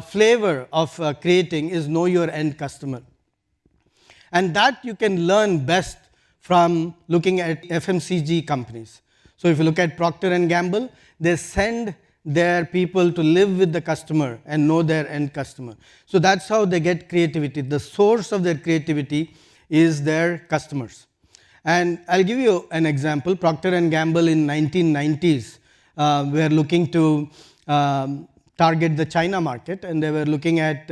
flavor of creating is know your end customer. And that you can learn best from looking at FMCG companies. So if you look at Procter & Gamble, they send their people to live with the customer and know their end customer. So that's how they get creativity. The source of their creativity is their customers. And I'll give you an example. Procter & Gamble in 1990s were looking to target the China market, and they were looking at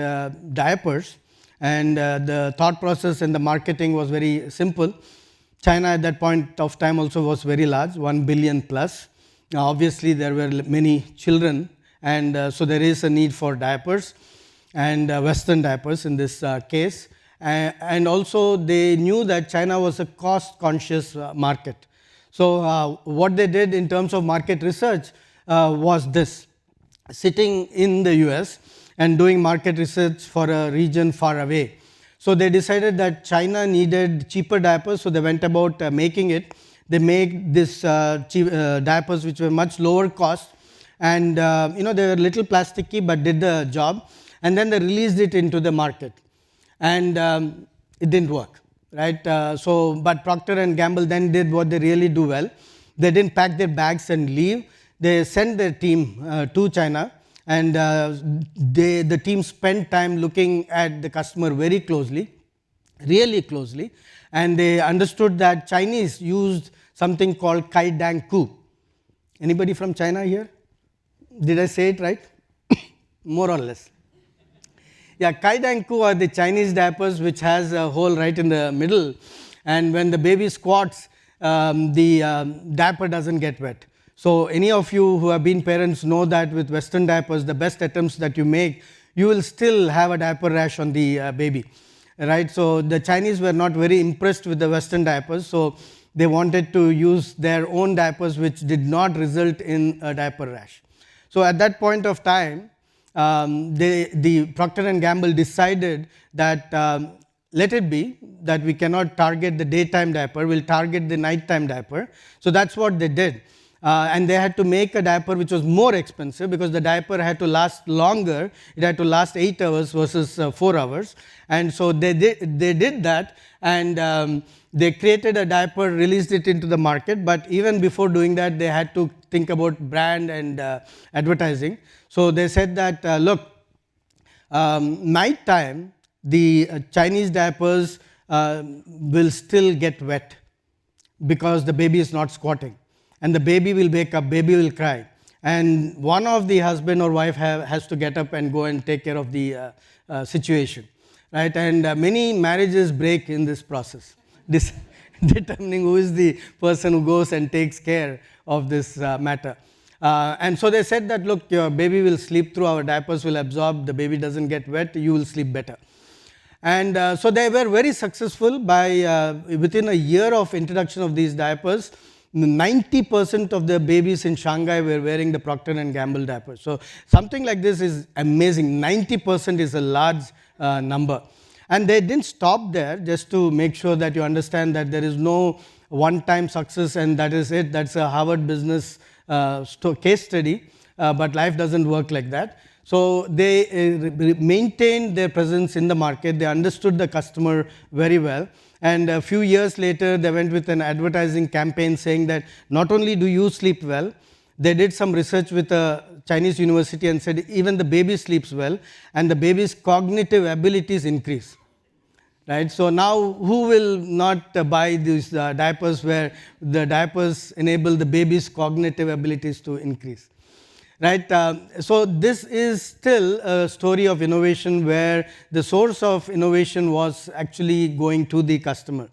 diapers. And the thought process and the marketing was very simple. China at that point of time also was very large, 1 billion plus. Now, obviously, there were many children, and so there is a need for diapers and Western diapers in this case. And also, they knew that China was a cost-conscious market. So, what they did in terms of market research was this: sitting in the US and doing market research for a region far away. So they decided that China needed cheaper diapers, so they went about making it. They made this cheap diapers which were much lower cost, and they were little plasticky but did the job. And then they released it into the market, and it didn't work, right? But Procter & Gamble then did what they really do well. They didn't pack their bags and leave. They sent their team to China. And the team spent time looking at the customer very closely, really closely, and they understood that Chinese used something called kai dang ku. Anybody from China here? Did I say it right? More or less. Yeah, kai dang ku are the Chinese diapers which has a hole right in the middle, and when the baby squats, the diaper doesn't get wet. So any of you who have been parents know that with Western diapers, the best attempts that you make, you will still have a diaper rash on the baby, right? So the Chinese were not very impressed with the Western diapers, so they wanted to use their own diapers which did not result in a diaper rash. So at that point of time, the Procter & Gamble decided that let it be that we cannot target the daytime diaper, we'll target the nighttime diaper. So that's what they did. And they had to make a diaper which was more expensive because the diaper had to last longer. It had to last 8 hours versus 4 hours. And so they did that, and they created a diaper, released it into the market. But even before doing that, they had to think about brand and advertising. So they said that, look, nighttime, the Chinese diapers will still get wet because the baby is not squatting. And the baby will wake up, baby will cry. And one of the husband or wife has to get up and go and take care of the situation, right? And many marriages break in this process, determining who is the person who goes and takes care of this matter. And so they said that, look, your baby will sleep through, our diapers will absorb, the baby doesn't get wet, you will sleep better. And so they were very successful. By within a year of introduction of these diapers, 90% of the babies in Shanghai were wearing the Procter & Gamble diapers. So something like this is amazing. 90% is a large number. And they didn't stop there, just to make sure that you understand that there is no one-time success and that is it. That's a Harvard Business case study, but life doesn't work like that. So they maintained their presence in the market. They understood the customer very well. And a few years later, they went with an advertising campaign saying that not only do you sleep well, they did some research with a Chinese university and said even the baby sleeps well and the baby's cognitive abilities increase. Right? So now who will not buy these diapers where the diapers enable the baby's cognitive abilities to increase? Right? So this is still a story of innovation where the source of innovation was actually going to the customer.